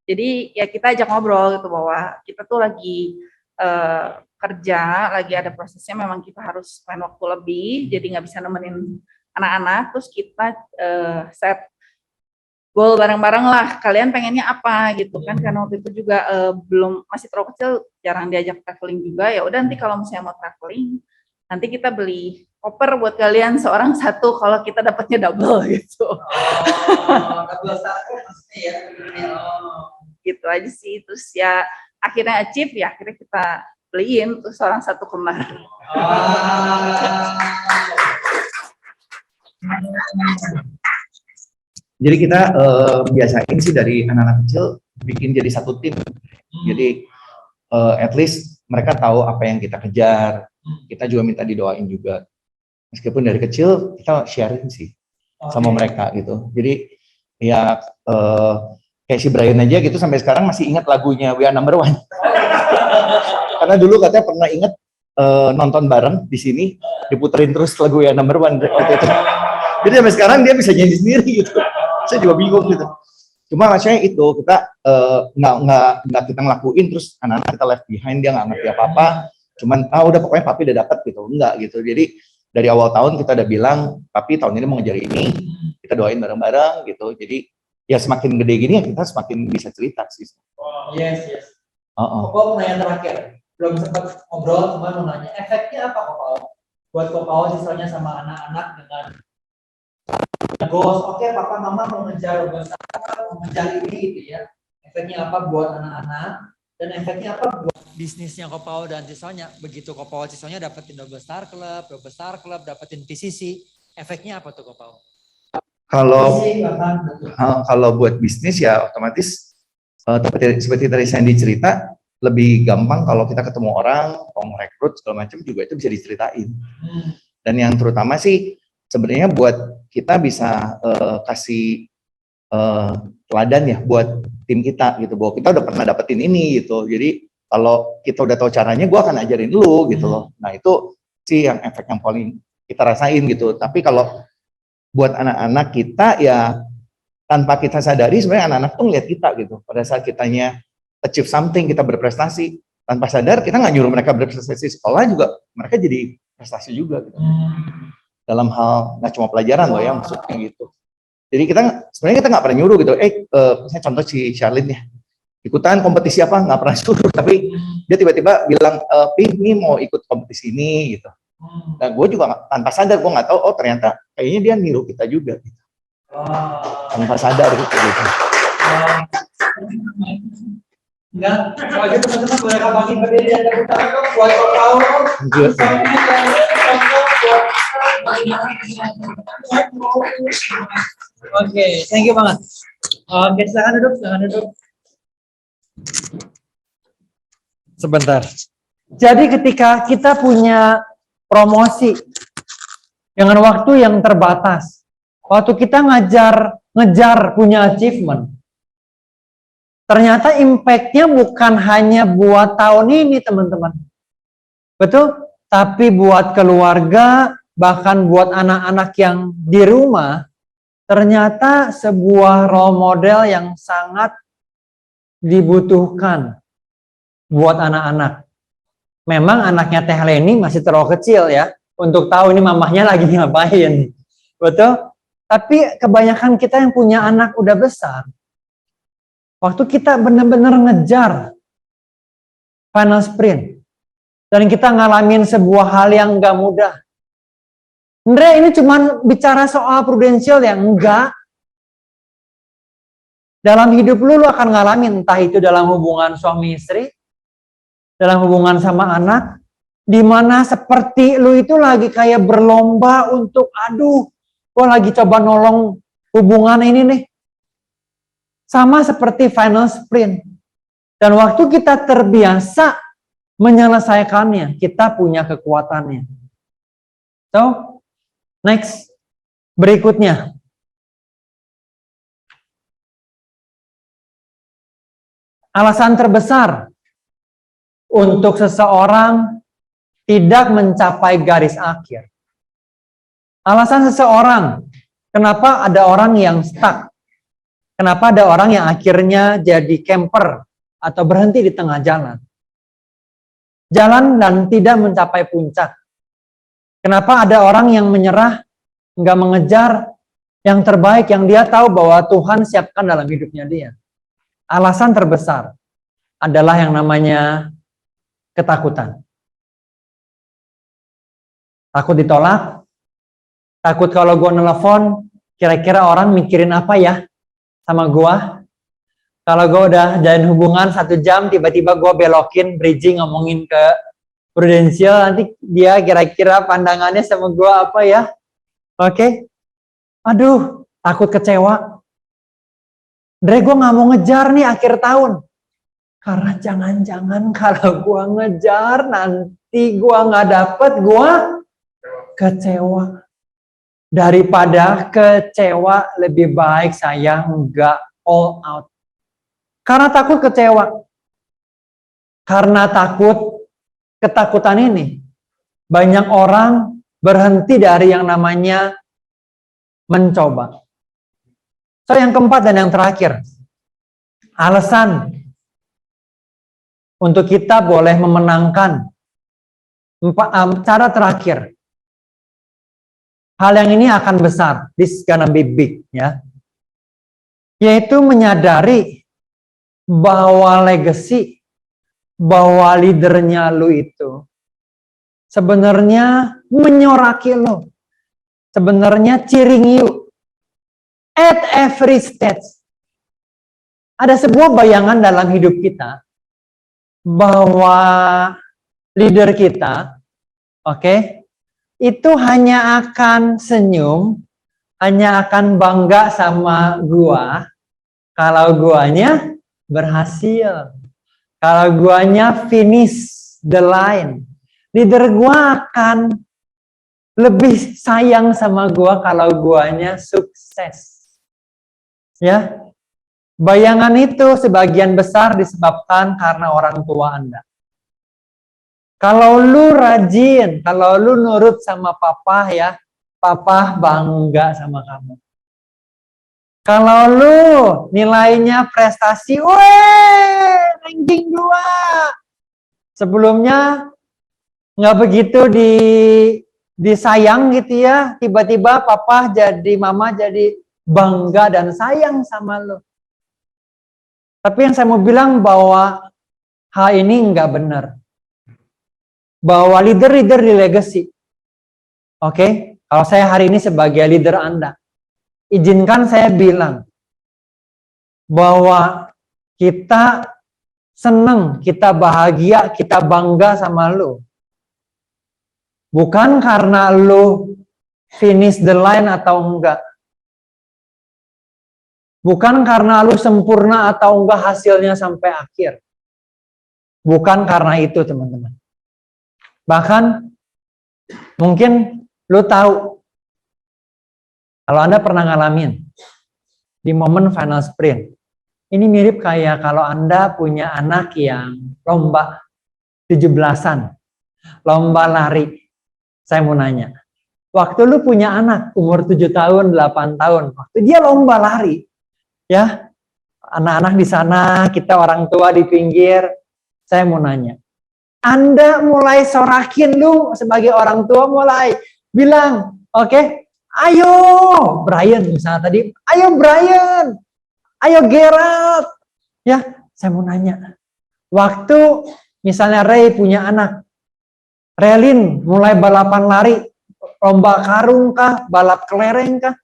Jadi ya kita ajak ngobrol gitu bahwa kita tuh lagi kerja, lagi ada prosesnya, memang kita harus spend waktu lebih, jadi nggak bisa nemenin anak-anak. Terus kita set goal bareng-bareng lah, kalian pengennya apa gitu kan, karena waktu itu juga belum, masih terlalu kecil, jarang diajak traveling juga. Ya udah nanti kalau misalnya mau traveling, nanti kita beli koper buat kalian seorang satu, kalau kita dapatnya double gitu. Double starter maksudnya ya. Gitu aja sih. Terus ya akhirnya achieve ya, akhirnya kita beliin terus seorang satu kembar. Jadi kita biasain sih dari anak-anak kecil bikin jadi satu tim. Jadi at least mereka tahu apa yang kita kejar. Kita juga minta didoain juga. Meskipun dari kecil kita sharing sih sama mereka gitu. Jadi ya kayak si Brian aja gitu sampai sekarang masih ingat lagunya We Are Number One. Karena dulu katanya pernah ingat nonton bareng di sini diputerin terus lagu We Are Number One gitu. Jadi sampai sekarang dia bisa nyanyi sendiri gitu. Saya juga bingung gitu. Cuma maksudnya itu kita nggak kita ngelakuin terus anak-anak kita left behind, dia nggak ngerti apa-apa. Cuman udah pokoknya papi udah dapat gitu, enggak gitu. Jadi dari awal tahun kita udah bilang papi tahun ini mau ngejar ini, kita doain bareng-bareng gitu. Jadi ya semakin gede gini ya kita semakin bisa cerita sih. Yes. Koko mau nanya terakhir, belum sempat ngobrol, cuma mau nanya efeknya apa Koko? Buat Koko misalnya sama anak-anak dengan goals, oke papa mama mau ngejar ini gitu ya. Efeknya apa buat anak-anak dan efeknya apa buat bisnisnya Kopao dan Cisonya? Begitu Kopao Cisonya dapetin Double Star Club dapetin PCC, efeknya apa tuh Kopao? Kalau buat bisnis ya otomatis seperti tadi Sandy cerita, lebih gampang kalau kita ketemu orang, mau rekrut segala macam juga itu bisa diceritain. Dan yang terutama sih sebenarnya buat kita bisa kasih teladan ya buat tim kita gitu, bahwa kita udah pernah dapetin ini gitu. Jadi kalau kita udah tahu caranya, gue akan ajarin lu gitu loh. Nah itu sih yang efek yang paling kita rasain gitu. Tapi kalau buat anak-anak kita ya tanpa kita sadari sebenarnya anak-anak tuh ngeliat kita gitu. Pada saat kitanya achieve something, kita berprestasi, tanpa sadar kita nggak nyuruh mereka berprestasi sekolah juga, mereka jadi prestasi juga gitu. Dalam hal nggak cuma pelajaran loh ya maksudnya gitu. Jadi sebenarnya kita nggak pernah nyuruh gitu. Misalnya contoh si Charlene ya, ikutan kompetisi apa nggak pernah suruh, tapi dia tiba-tiba bilang, ini mau ikut kompetisi ini gitu. Nah gue juga tanpa sadar, gue nggak tahu, oh ternyata kayaknya dia niru kita juga gitu. Tanpa sadar gitu. Enggak, kalau gitu teman-teman boleh bagi berdiri dan tepuk tangan dong buat Kopao. Oke, thank you banget. Oke, silakan duduk. Sebentar. Jadi ketika kita punya promosi dengan waktu yang terbatas, waktu kita ngejar punya achievement, ternyata impact-nya bukan hanya buat tahun ini teman-teman. Betul? Tapi buat keluarga, bahkan buat anak-anak yang di rumah, ternyata sebuah role model yang sangat dibutuhkan buat anak-anak. Memang anaknya Teh Leni masih terlalu kecil ya, untuk tahu ini mamahnya lagi ngapain. Betul? Tapi kebanyakan kita yang punya anak udah besar, waktu kita benar-benar ngejar final sprint, dan kita ngalamin sebuah hal yang nggak mudah. Andre, ini cuma bicara soal prudensial ya? Enggak. Dalam hidup lu akan ngalamin, entah itu dalam hubungan suami istri, dalam hubungan sama anak, di mana seperti lu itu lagi kayak berlomba untuk, aduh, gue lagi coba nolong hubungan ini nih. Sama seperti final sprint. Dan waktu kita terbiasa menyelesaikannya, kita punya kekuatannya. So, next, berikutnya. Alasan terbesar untuk seseorang tidak mencapai garis akhir. Alasan seseorang, kenapa ada orang yang stuck? Kenapa ada orang yang akhirnya jadi camper atau berhenti di tengah jalan? Jalan dan tidak mencapai puncak. Kenapa ada orang yang menyerah, nggak mengejar yang terbaik yang dia tahu bahwa Tuhan siapkan dalam hidupnya dia? Alasan terbesar adalah yang namanya ketakutan. Takut ditolak, takut kalau gue nelfon, kira-kira orang mikirin apa ya sama gue. Kalau gue udah jalin hubungan 1 jam, tiba-tiba gue belokin, bridging, ngomongin ke prudensial, nanti dia kira-kira pandangannya sama gue apa ya. Oke? Aduh, takut kecewa. Dre, gue gak mau ngejar nih akhir tahun. Karena jangan-jangan kalau gue ngejar, nanti gue gak dapet, gue kecewa. Daripada kecewa, lebih baik saya nggak all out. Karena takut kecewa. Karena ketakutan ini, banyak orang berhenti dari yang namanya mencoba. So, yang keempat dan yang terakhir, alasan untuk kita boleh memenangkan, cara terakhir. Hal yang ini akan besar, this gonna be big, ya. Yaitu menyadari bahwa legacy, bahwa leadernya lu itu sebenarnya menyoraki lu, sebenarnya cheering you at every stage. Ada sebuah bayangan dalam hidup kita bahwa leader kita, oke, itu hanya akan senyum, hanya akan bangga sama gua kalau guanya berhasil. Kalau guanya finish the line. Leader gua akan lebih sayang sama gua kalau guanya sukses. Ya. Bayangan itu sebagian besar disebabkan karena orang tua Anda. Kalau lu rajin, kalau lu nurut sama papa ya, papa bangga sama kamu. Kalau lu nilainya prestasi, ranking 2. Sebelumnya nggak begitu disayang gitu ya, tiba-tiba papa jadi mama jadi bangga dan sayang sama lu. Tapi yang saya mau bilang bahwa hal ini nggak benar. Bahwa leader-leader di legacy. Oke, kalau saya hari ini sebagai leader Anda, izinkan saya bilang bahwa kita senang, kita bahagia, kita bangga sama lu. Bukan karena lu finish the line atau enggak. Bukan karena lu sempurna atau enggak hasilnya sampai akhir. Bukan karena itu, teman-teman. Bahkan mungkin lu tahu, kalau Anda pernah ngalamin di momen final sprint, ini mirip kayak kalau Anda punya anak yang lomba 17-an, lomba lari. Saya mau nanya, waktu lu punya anak umur 7 tahun, 8 tahun, waktu dia lomba lari, ya, anak-anak di sana, kita orang tua di pinggir, saya mau nanya, Anda mulai sorakin, lu sebagai orang tua mulai bilang, oke, ayo Brian misalnya tadi, ayo Brian, ayo Gerald. Ya, saya mau nanya, waktu misalnya Ray punya anak, Relin mulai balapan lari, lomba karung kah, balap kelereng kah?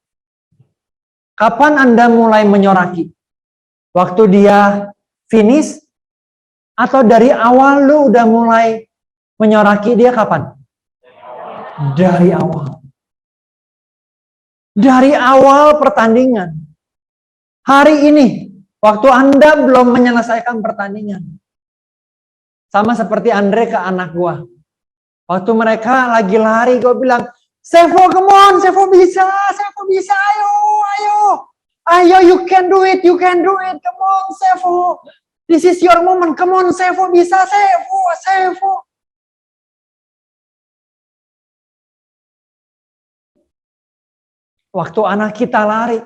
Kapan Anda mulai menyoraki? Waktu dia finish? Atau dari awal lu udah mulai menyoraki dia kapan? Dari awal. Dari awal pertandingan. Hari ini, waktu Anda belum menyelesaikan pertandingan. Sama seperti Andre ke anak gua. Waktu mereka lagi lari, gue bilang, Sevo, come on, Sevo bisa, ayo, ayo. Ayo, you can do it, come on, Sevo. This is your moment, come on, Sevo bisa, Sevo. Waktu anak kita lari,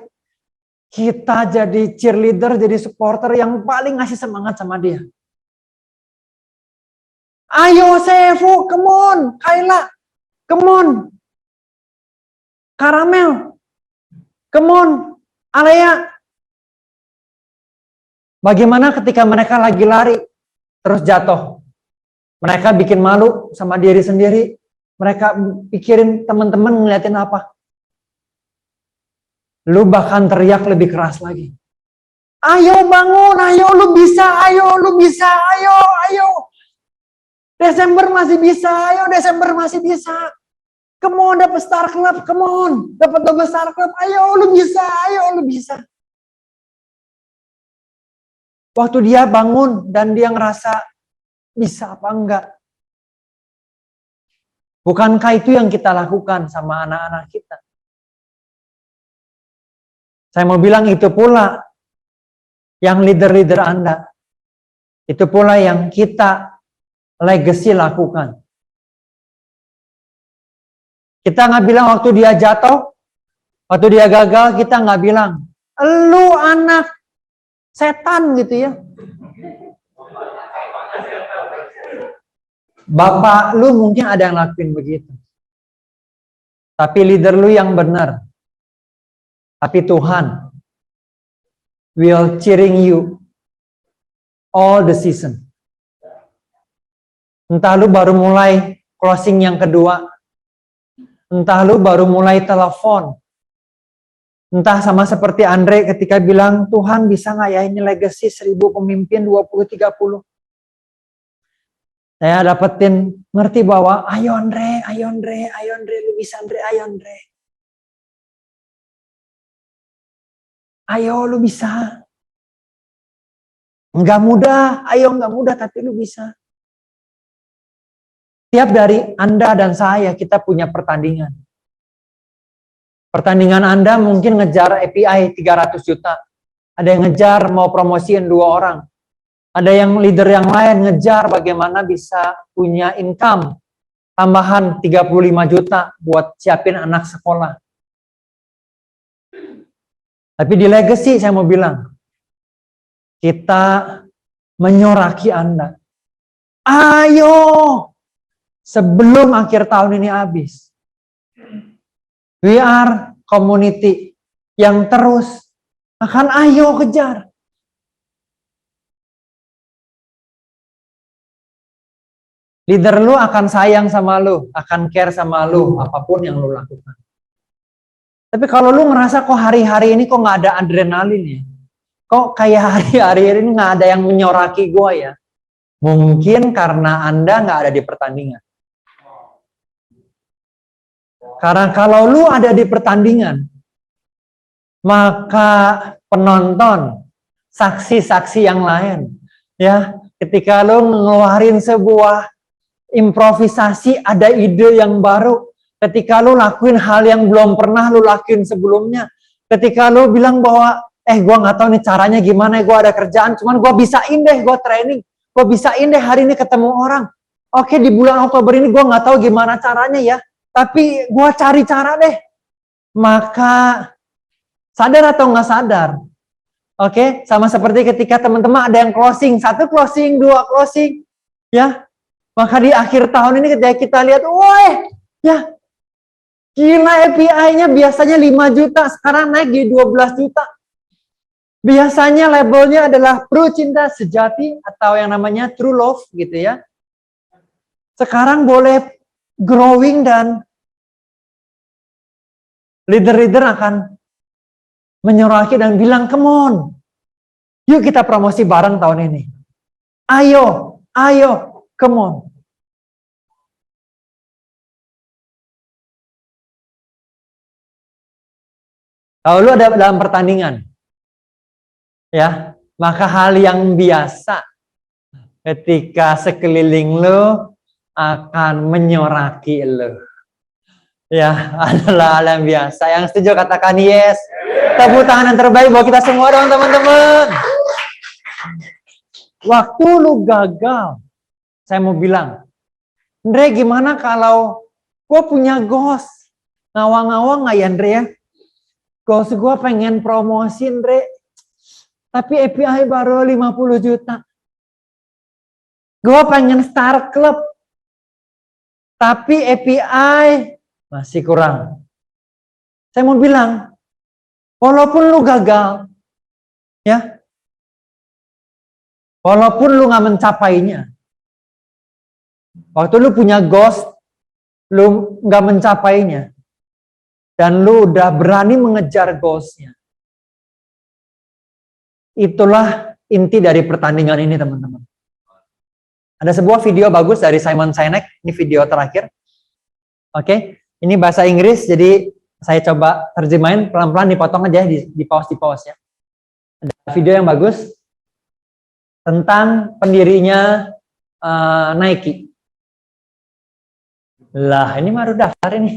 kita jadi cheerleader, jadi supporter yang paling ngasih semangat sama dia. Ayo Sevo, come on, Kayla, come on. Karamel, come on, Alea. Bagaimana ketika mereka lagi lari, terus jatuh? Mereka bikin malu sama diri sendiri. Mereka pikirin teman-teman ngeliatin apa? Lu bahkan teriak lebih keras lagi. Ayo bangun, ayo lu bisa, ayo. Desember masih bisa. Come on, dapat Star Club, come on. Dapat double Star Club, ayo lu bisa. Waktu dia bangun dan dia ngerasa bisa apa enggak. Bukankah itu yang kita lakukan sama anak-anak kita? Saya mau bilang itu pula yang leader-leader Anda. Itu pula yang kita legacy lakukan. Kita nggak bilang waktu dia jatuh, waktu dia gagal, kita nggak bilang, lu anak setan gitu ya. Bapak lu mungkin ada yang lakuin begitu. Tapi leader lu yang benar. Tapi Tuhan will cheering you all the season. Entah lu baru mulai closing yang kedua. Entah lu baru mulai telepon. Entah sama seperti Andre ketika bilang, Tuhan bisa nggak ya ini legacy 1000 pemimpin 20-30. Saya dapetin ngerti bahwa ayo Andre, lu bisa Andre, ayo Andre. Ayo lu bisa. Enggak mudah, tapi lu bisa. Tiap dari Anda dan saya, kita punya pertandingan. Pertandingan Anda mungkin ngejar API 300 juta. Ada yang ngejar mau promosiin 2 orang. Ada yang leader yang lain ngejar bagaimana bisa punya income tambahan 35 juta buat siapin anak sekolah. Tapi di legacy saya mau bilang, kita menyoraki Anda. Ayo! Sebelum akhir tahun ini habis. We are community yang terus akan ayo kejar. Leader lu akan sayang sama lu, akan care sama lu, apapun yang lu lakukan. Tapi kalau lu ngerasa kok hari-hari ini kok nggak ada adrenalin ya, kok kayak hari-hari ini nggak ada yang menyoraki gue ya, mungkin karena Anda nggak ada di pertandingan. Karena kalau lu ada di pertandingan, maka penonton, saksi-saksi yang lain, ya, ketika lu ngeluarin sebuah improvisasi, ada ide yang baru, ketika lu lakuin hal yang belum pernah lu lakuin sebelumnya, ketika lu bilang bahwa, gua nggak tahu nih caranya gimana, gua ada kerjaan, cuman gua bisain deh, gua training, gua bisain deh hari ini ketemu orang. Oke, di bulan Oktober ini gua nggak tahu gimana caranya ya, tapi gue cari cara deh. Maka sadar atau nggak sadar, oke, sama seperti ketika teman-teman ada yang closing, 1 closing, 2 closing, ya, Maka di akhir tahun ini ketika kita lihat, woi, ya gila API-nya biasanya 5 juta, sekarang naik di 12 juta. Biasanya labelnya adalah pro cinta sejati atau yang namanya true love gitu ya. Sekarang boleh growing dan leader-leader akan menyoraki dan bilang, come on, yuk kita promosi bareng tahun ini. Ayo, come on. Kalau lu ada dalam pertandingan, ya, maka hal yang biasa ketika sekeliling lu akan menyoraki lu. Ya, adalah hal yang biasa. Yang setuju katakan yes. Tepuk tangan yang terbaik buat kita semua dong teman-teman. Waktu lu gagal, saya mau bilang, Andre gimana kalau gue punya goals? Ngawang-ngawang nggak ya Andre ya? Goals gue pengen promosi Andre, tapi API baru 50 juta. Gue pengen start club, tapi API masih kurang. Saya mau bilang, walaupun lu gagal, ya, walaupun lu nggak mencapainya, waktu lu punya goals, lu nggak mencapainya, dan lu udah berani mengejar goalsnya. Itulah inti dari pertandingan ini teman-teman. Ada sebuah video bagus dari Simon Sinek, ini video terakhir. Oke, ini bahasa Inggris, jadi saya coba terjemahin pelan-pelan, dipotong aja, di pause ya. Ada video yang bagus tentang pendirinya Nike. Lah, ini baru daftar ini.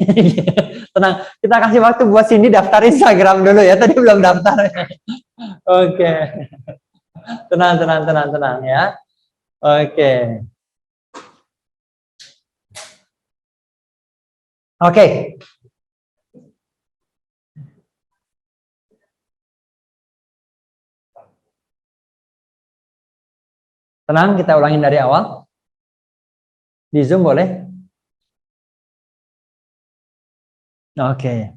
Tenang, kita kasih waktu buat Cindy daftar Instagram dulu ya. Tadi belum daftar. Oke. Tenang ya. Oke. Tenang, kita ulangin dari awal. Di Zoom boleh? Oke.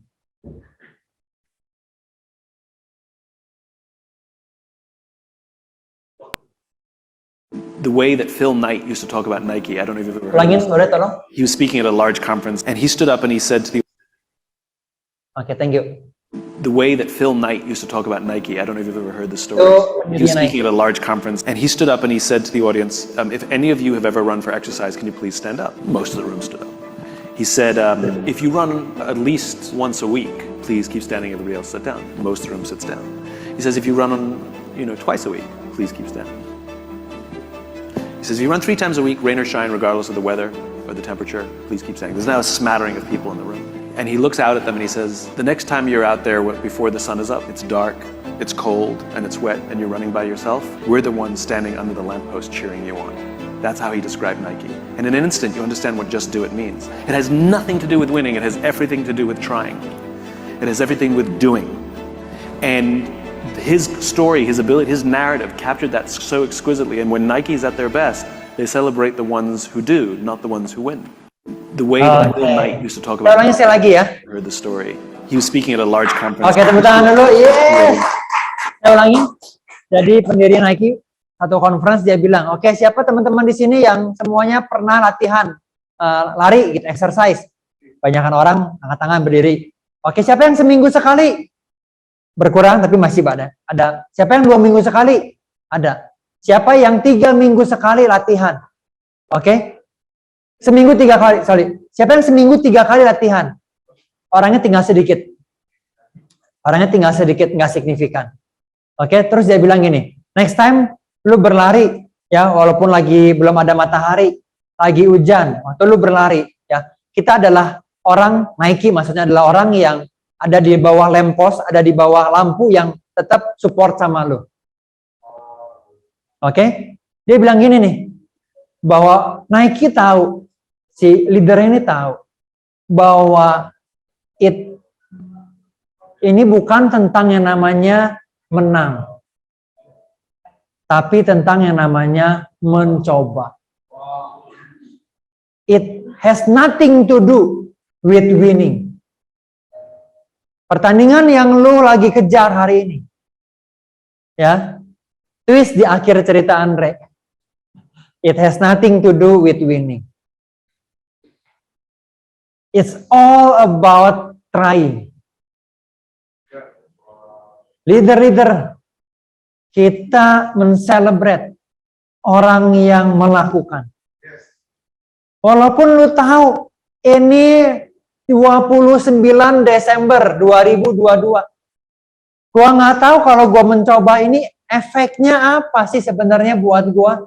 The way that Phil Knight used to talk about Nike, I don't know if you've ever heard Ulangin, of this. boleh tolong? He was speaking at a large conference and he stood up and he said to the Oke, thank you. the way that Phil Knight used to talk about Nike, I don't know if you've ever heard this story. So, He was speaking at a large conference and he stood up and he said to the audience, if any of you have ever run for exercise, can you please stand up? Most of the room stood up. He said, if you run at least once a week, please keep standing, everybody else sit down. Most of the room sits down. He says, if you run twice a week, please keep standing. He says, if you run 3 times a week, rain or shine, regardless of the weather or the temperature, please keep standing. There's now a smattering of people in the room. And he looks out at them and he says, the next time you're out there before the sun is up, it's dark, it's cold, and it's wet, and you're running by yourself, we're the ones standing under the lamppost cheering you on. That's how he described Nike. And in an instant, you understand what just do it means. It has nothing to do with winning. It has everything to do with trying. It has everything with doing. And his story, his ability, his narrative captured that so exquisitely. And when Nike's at their best, they celebrate the ones who do, not the ones who win. The way that Phil Knight used to talk about Ulangin sekali lagi ya. heard the story. He was speaking at a large conference. Oke, tepuk tangan dulu. Yes. Saya ulangi. Jadi pendiri Nike satu conference dia bilang, oke, siapa teman-teman di sini yang semuanya pernah latihan lari gitu, exercise? Banyakan orang angkat tangan berdiri. Oke, siapa yang seminggu sekali? Berkurang tapi masih ada. Siapa yang 2 minggu sekali? Ada. Siapa yang 3 minggu sekali latihan? Oke. Seminggu 3 kali, Siapa yang seminggu 3 kali latihan? Orangnya tinggal sedikit. Nggak signifikan. Oke, terus dia bilang gini, next time lu berlari, ya, walaupun lagi belum ada matahari, lagi hujan, waktu lu berlari, ya, kita adalah orang Nike, maksudnya adalah orang yang ada di bawah lamppost, ada di bawah lampu yang tetap support sama lu. Oke? Dia bilang gini nih, bahwa Nike tahu, si leader ini tahu, bahwa ini bukan tentang yang namanya menang, tapi tentang yang namanya mencoba. It has nothing to do with winning. Pertandingan yang lu lagi kejar hari ini, ya, twist di akhir cerita Andre. It has nothing to do with winning. It's all about trying. Leader-leader, kita men-celebrate orang yang melakukan. Walaupun lu tahu ini 29 Desember 2022. Gua nggak tahu kalau gua mencoba ini efeknya apa sih sebenarnya buat gua.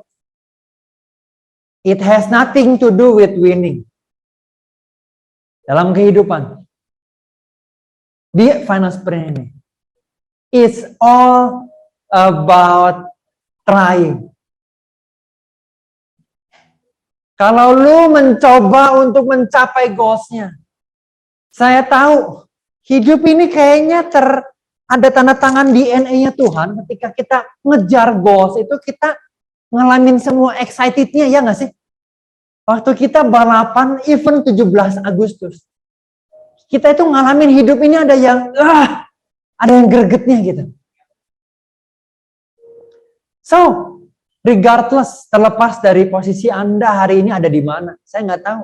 It has nothing to do with winning. Dalam kehidupan. Di Finance Sprint ini. It's all about trying. Kalau lu mencoba untuk mencapai goals-nya, saya tahu hidup ini kayaknya ada tanda tangan DNA-nya Tuhan. Ketika kita ngejar goals itu kita ngalamin semua excited-nya, ya nggak sih? Waktu kita balapan event 17 Agustus, kita itu ngalamin hidup ini ada yang gregetnya gitu. So, regardless, terlepas dari posisi Anda hari ini ada di mana, saya nggak tahu.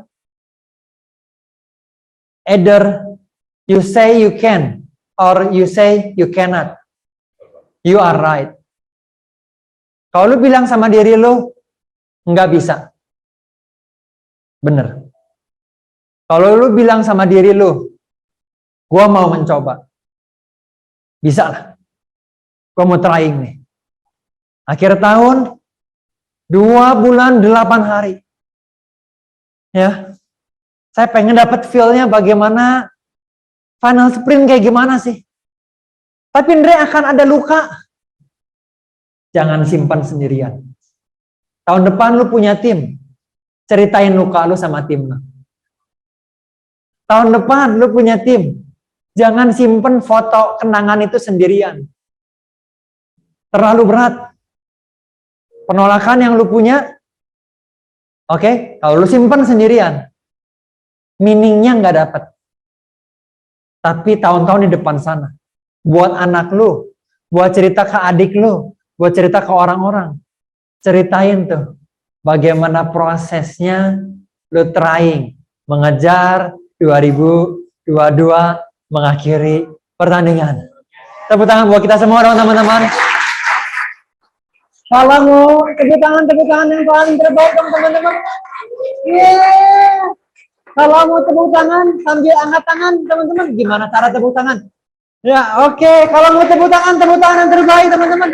Either you say you can, or you say you cannot. You are right. Kalau lu bilang sama diri lu, nggak bisa. Bener. Kalau lu bilang sama diri lu, gua mau mencoba. Bisa lah. Gua mau trying nih. Akhir tahun, 2 bulan 8 hari. Ya. Saya pengen dapat feel-nya bagaimana final sprint kayak gimana sih. Tapi Andre akan ada luka. Jangan simpan sendirian. Tahun depan lu punya tim. Ceritain luka lu sama tim. Tahun depan lu punya tim. Jangan simpen foto kenangan itu sendirian. Terlalu berat. Penolakan yang lu punya, oke, kalau lu simpen sendirian, meaningnya nggak dapat. Tapi tahun-tahun di depan sana, buat anak lu, buat cerita ke adik lu, buat cerita ke orang-orang, ceritain tuh bagaimana prosesnya lu trying mengejar 2022 mengakhiri pertandingan. Tepuk tangan buat kita semua dong teman-teman. Kalau tepuk tangan yang paling terbaik dong teman-teman. Yeah. Kalau mau tepuk tangan sambil angkat tangan teman-teman, gimana cara tepuk tangan? Ya oke. Kalau mau tepuk tangan yang terbaik teman-teman.